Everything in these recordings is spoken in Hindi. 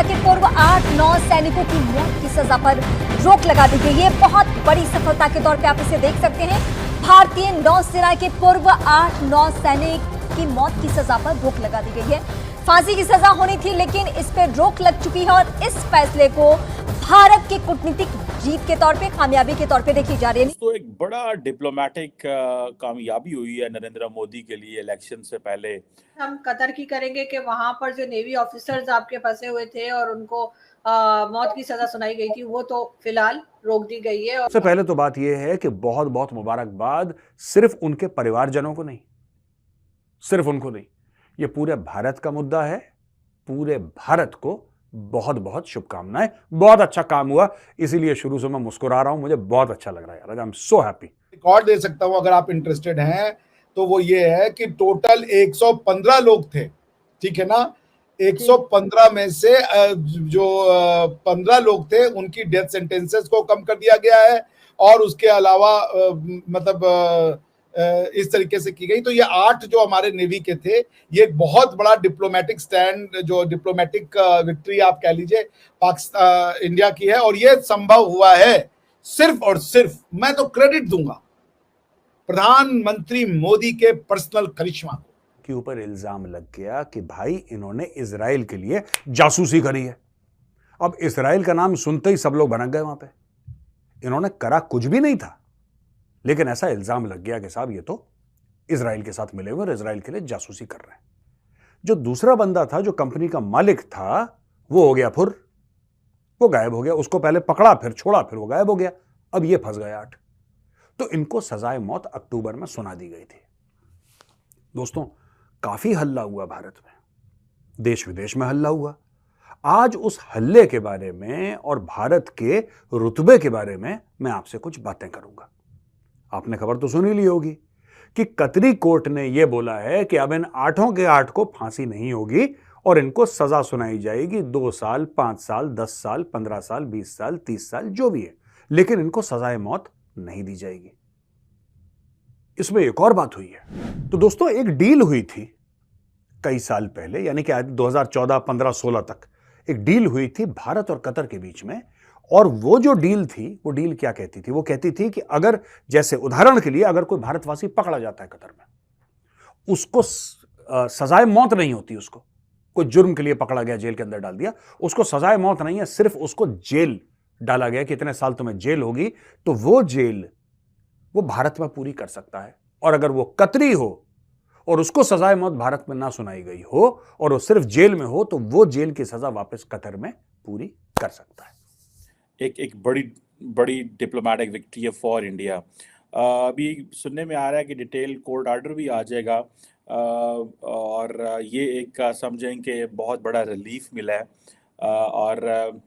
के पूर्व 8-9 सैनिकों की मौत की सजा पर रोक लगा दी गई है। बहुत बड़ी सफलता के तौर पे आप इसे देख सकते हैं। भारतीय नौसेना के पूर्व 8-9 सैनिक की मौत की सजा पर रोक लगा दी गई है। फांसी की सजा होनी थी, लेकिन इस पर रोक लग चुकी है और इस फैसले को भारत की कूटनीतिक जीत के तौर पे, कामयाबी के तौर पे देखी जा रही है। तो एक बड़ा डिप्लोमेटिक कामयाबी हुई है नरेंद्र मोदी के लिए इलेक्शन से पहले। हम कतर की करेंगे कि वहां पर जो नेवी ऑफिसर्स आपके फंसे हुए थे और उनको मौत की सजा सुनाई गई थी, वो तो फिलहाल रोक दी गई है। सबसे पहले तो बात यह है कि बहुत बहुत मुबारकबाद सिर्फ उनके परिवारजनों को नहीं, सिर्फ उनको नहीं, ये पूरे भारत का मुद्दा है। पूरे भारत को बहुत बहुत शुभकामनाएं। बहुत अच्छा काम हुआ, इसीलिए शुरू से मैं मुस्कुरा रहा हूं। मुझे बहुत अच्छा लग रहा है यार, I am so happy. Record दे सकता हूं अगर आप इंटरेस्टेड हैं तो वो ये है कि टोटल 115 लोग थे, ठीक है ना। 115 में से जो 15 लोग थे उनकी डेथ सेंटेंसेस को कम कर दिया गया है और उसके अलावा मतलब इस तरीके से की गई। तो ये 8 जो हमारे नेवी के थे, ये एक बहुत बड़ा डिप्लोमेटिक स्टैंड, जो डिप्लोमेटिक विक्ट्री आप कह लीजिए, पाकिस्तान इंडिया की है। और ये संभव हुआ है सिर्फ और सिर्फ, मैं तो क्रेडिट दूंगा प्रधानमंत्री मोदी के पर्सनल करिश्मा के ऊपर इल्जाम लग गया कि भाई इन्होंने इजराइल के लिए जासूसी करी है। अब इजराइल का नाम सुनते ही सब लोग भनक गए वहां पे। इन्होंने करा कुछ भी नहीं था, लेकिन ऐसा इल्जाम लग गया कि साहब ये तो इजराइल के साथ मिले हुए और इजराइल के लिए जासूसी कर रहे हैं। जो दूसरा बंदा था, जो कंपनी का मालिक था, वो हो गया फुर, वो गायब हो गया। उसको पहले पकड़ा, फिर छोड़ा, फिर वो गायब हो गया। अब ये फंस गए 8। तो इनको सजाए मौत अक्टूबर में सुना दी गई थी। दोस्तों, काफी हल्ला हुआ भारत में, देश विदेश में हल्ला हुआ। आज उस हल्ले के बारे में और भारत के रुतबे के बारे में मैं आपसे कुछ बातें करूंगा। आपने खबर तो सुनी ली होगी कि कतरी कोर्ट ने यह बोला है कि अब इन 8 के 8 को फांसी नहीं होगी और इनको सजा सुनाई जाएगी 2 साल, 5 साल, 10 साल, 15 साल, 20 साल, 30 साल, जो भी है, लेकिन इनको सजाए मौत नहीं दी जाएगी। इसमें एक और बात हुई है। तो दोस्तों, एक डील हुई थी कई साल पहले, यानी कि 2014, 15, 16 तक एक डील हुई थी भारत और कतर के बीच में। और वो जो डील थी, वो डील क्या कहती थी? वो कहती थी कि अगर, जैसे उदाहरण के लिए, अगर कोई भारतवासी पकड़ा जाता है कतर में, उसको सजाए मौत नहीं होती। उसको कोई जुर्म के लिए पकड़ा गया, जेल के अंदर डाल दिया, उसको सजाए मौत नहीं है, सिर्फ उसको जेल डाला गया कि इतने साल तुम्हें जेल होगी। तो वो जेल वो भारत में पूरी कर सकता है। और अगर वो कतरी हो और उसको सजाए मौत भारत में ना सुनाई गई हो और वो सिर्फ जेल में हो, तो वो जेल की सजा वापस कतर में पूरी कर सकता है। एक बड़ी डिप्लोमेटिक विक्ट्री है फॉर इंडिया। अभी सुनने में आ रहा है कि डिटेल कोर्ट ऑर्डर भी आ जाएगा और ये एक समझें कि बहुत बड़ा रिलीफ मिला है। और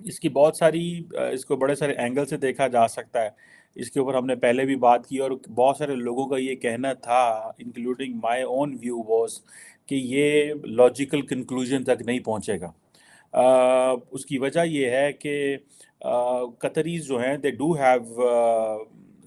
इसकी बहुत सारी इसको बड़े सारे एंगल से देखा जा सकता है। इसके ऊपर हमने पहले भी बात की और बहुत सारे लोगों का ये कहना था, including my own view was, कि ये लॉजिकल कंक्लूजन तक नहीं पहुंचेगा। उसकी वजह ये है कि कतरीज जो हैं, they do have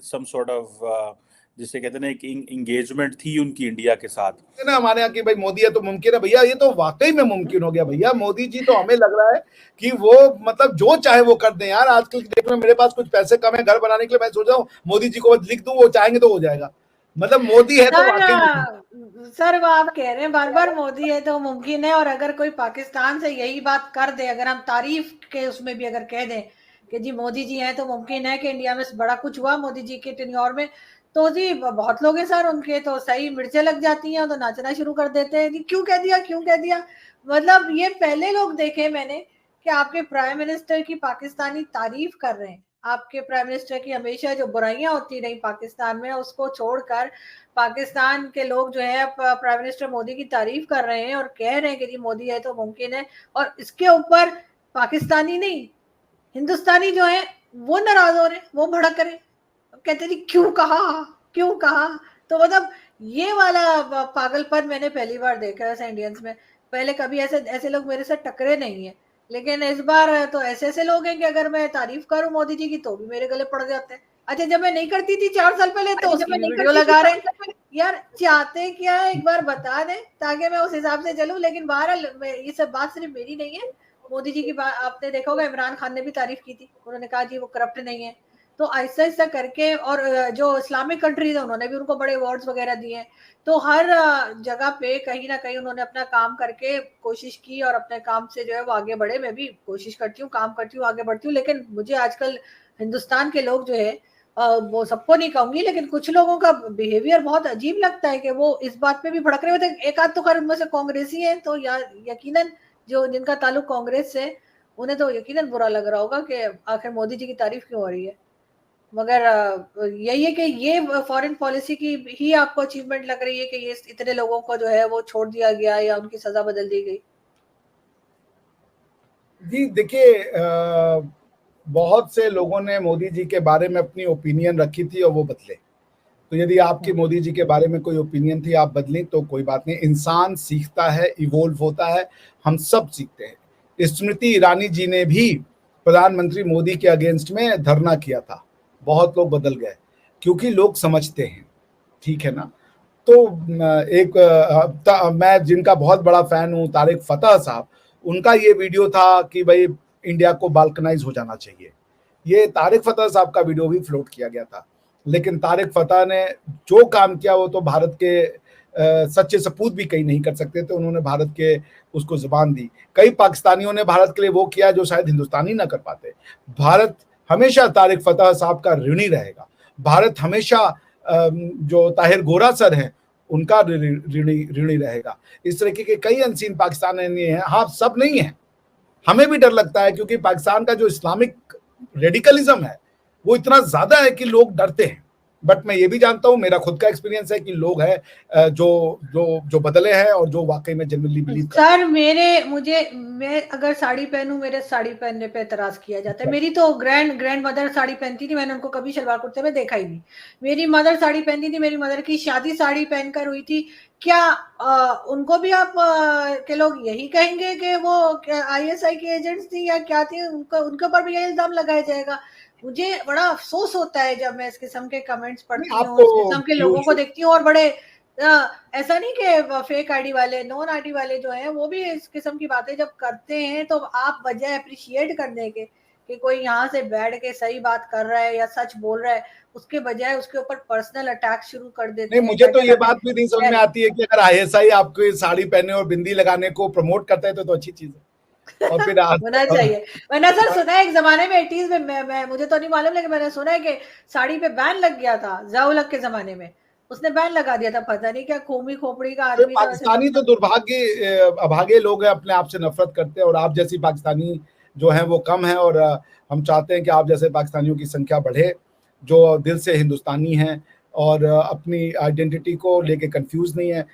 some sort of, जिसे कहते हैं ना, एक इंगेजमेंट थी उनकी इंडिया के साथ ना। हमारे यहाँ की भाई मोदी है तो मुमकिन है भैया, ये तो वाकई में मुमकिन हो गया भैया। मोदी जी तो हमें लग रहा है कि वो मतलब जो चाहे वो कर दें यार। आजकल की डेट में मेरे पास कुछ पैसे कम है घर बनाने के लिए, मैं सोच रहा हूँ मोदी जी को लिख दूं, वो चाहेंगे तो हो जाएगा। मतलब मोदी है तो वाकई। सर, वो आप कह रहे हैं बार बार मोदी है तो मुमकिन है, और अगर कोई पाकिस्तान से यही बात कर दे, अगर हम तारीफ के उसमें भी अगर कह दें कि जी मोदी जी हैं तो मुमकिन है कि इंडिया में बड़ा कुछ हुआ मोदी जी के टेन्योर में, तो जी बहुत लोग हैं सर, उनके तो सही मिर्चें लग जाती हैं तो नाचना शुरू कर देते हैं जी, क्यों कह दिया, क्यों कह दिया। मतलब ये पहले लोग देखे मैंने कि आपके प्राइम मिनिस्टर की पाकिस्तानी तारीफ कर रहे हैं, आपके प्राइम मिनिस्टर की हमेशा जो बुराइयां होती रही पाकिस्तान में, उसको छोड़कर पाकिस्तान के लोग जो है प्राइम मिनिस्टर मोदी की तारीफ कर रहे हैं और कह रहे हैं कि जी मोदी है तो मुमकिन है। और इसके ऊपर पाकिस्तानी नहीं, हिंदुस्तानी जो है वो नाराज हो रहे, वो भड़क रहे, कहते जी क्यों कहा, क्यों कहा। तो मतलब ये वाला पागलपन मैंने पहली बार देखा है इंडियंस में। पहले कभी ऐसे लोग मेरे साथ टकरे नहीं है, लेकिन इस बार तो ऐसे लोग हैं कि अगर मैं तारीफ करूं मोदी जी की तो भी मेरे गले पड़ जाते हैं। अच्छा, जब मैं नहीं करती थी 4 साल पहले तो उसकी वीडियो लगा रहे हैं। यार चाहते क्या है, एक बार बता दें ताकि मैं उस हिसाब से चलूं। लेकिन बहरहाल ये सब बात सिर्फ मेरी नहीं है, मोदी जी की बात आपने देखा होगा, इमरान खान ने भी तारीफ की थी, उन्होंने कहा जी वो करप्ट नहीं है। तो ऐसा ऐसा करके, और जो इस्लामिक कंट्रीज है उन्होंने भी उनको बड़े अवार्ड्स वगैरह दिए हैं। तो हर जगह पे कहीं ना कहीं उन्होंने अपना काम करके कोशिश की और अपने काम से जो है वो आगे बढ़े। मैं भी कोशिश करती हूँ, काम करती हूँ, आगे बढ़ती हूँ। लेकिन मुझे आजकल हिंदुस्तान के लोग जो है वो सबको नहीं कहूंगी, लेकिन कुछ लोगों का बिहेवियर बहुत अजीब लगता है कि वो इस बात पे भी भड़क रहे होते हैं। एक आध तो खैर उनमें से कांग्रेसी है, तो यकीनन जो जिनका ताल्लुक कांग्रेस से, उन्हें तो यकीनन बुरा लग रहा होगा कि आखिर मोदी जी की तारीफ क्यों हो रही है। मगर यही है कि ये फॉरेन पॉलिसी की ही आपको अचीवमेंट लग रही है कि ये इतने लोगों को जो है वो छोड़ दिया गया या उनकी सजा बदल दी गई। जी देखिए, बहुत से लोगों ने मोदी जी के बारे में अपनी ओपिनियन रखी थी और वो बदले। तो यदि आपकी मोदी जी के बारे में कोई ओपिनियन थी, आप बदलें तो कोई बात नहीं। इंसान सीखता है, इवोल्व होता है, हम सब सीखते हैं। स्मृति ईरानी जी ने भी प्रधानमंत्री मोदी के अगेंस्ट में धरना किया था, बहुत लोग बदल गए क्योंकि लोग समझते हैं, ठीक है ना। तो मैं जिनका बहुत बड़ा फैन हूँ, तारिक फतेह साहब, उनका ये वीडियो था कि भाई इंडिया को बाल्कनाइज हो जाना चाहिए। ये तारिक फतेह साहब का वीडियो भी फ्लोट किया गया था, लेकिन तारिक फतेह ने जो काम किया वो तो भारत के सच्चे सपूत भी कहीं नहीं कर सकते थे। उन्होंने भारत के उसको जुबान दी। कई पाकिस्तानियों ने भारत के लिए वो किया जो शायद हिंदुस्तानी ना कर पाते। भारत हमेशा तारिक फतेह साहब का ऋणी रहेगा। भारत हमेशा जो ताहिर गोरा सर हैं उनका ऋणी रहेगा। इस तरीके के कई अनसीन पाकिस्तानी हैं। हाँ, सब नहीं है, हमें भी डर लगता है क्योंकि पाकिस्तान का जो इस्लामिक रेडिकलिज्म है वो इतना ज्यादा है कि लोग डरते हैं। बट मैं ये भी जानता हूँ, मेरा खुद का एक्सपीरियंस है कि लोग हैं जो जो जो बदले हैं और जो वाकई में जनरली बिलीव करते हैं। सर मैं अगर साड़ी पहनूं, मेरे साड़ी पहनने पे एतराज किया जाता है। मेरी तो ग्रैंड मदर साड़ी पहनती थी, मैंने उनको कभी सलवार कुर्ते में देखा ही नहीं। मेरी मदर साड़ी पहनती थी, मेरी मदर की शादी साड़ी पहनकर हुई थी। क्या उनको भी आप के लोग यही कहेंगे कि वो ISI के एजेंट्स थी या क्या थी? उनके ऊपर भी यही इल्जाम लगाया जाएगा। मुझे बड़ा अफसोस होता है जब मैं इस किस्म के कमेंट्स पढ़ती हूँ, इस किस्म के लोगों को देखती हूँ। और बड़े ऐसा नहीं कि फेक आईडी वाले, नॉन आईडी वाले जो हैं वो भी इस किस्म की बातें जब करते हैं, तो आप बजाय अप्रिशिएट करने के कि कोई यहाँ से बैठ के सही बात कर रहा है या सच बोल रहा है, उसके बजाय उसके ऊपर पर्सनल अटैक शुरू कर देते हैं। नहीं, मुझे तो ये बात भी नहीं समझ में आती है कि अगर ISI आपको साड़ी पहने और बिंदी लगाने को प्रमोट करता है तो अच्छी चीज है। और फिर होना चाहिए। मैंने सर सुना है एक जमाने में 80s में, मैं मुझे तो नहीं मालूम, लेकिन मैंने सुना है कि साड़ी पे बैन लग गया था। ज़िया-उल-हक के जमाने में उसने बैन लगा दिया था। पता नहीं क्या खूमी खोपड़ी का आदमी था। पाकिस्तानी तो दुर्भाग्य अभागे लोग हैं, अपने आप से नफरत करते हैं। और आप जैसी पाकिस्तानी जो है वो कम है। और हम चाहते हैं कि आप जैसे पाकिस्तानियों की संख्या बढ़े, जो दिल से हिंदुस्तानी हैं और अपनी आइडेंटिटी को लेके कंफ्यूज नहीं है।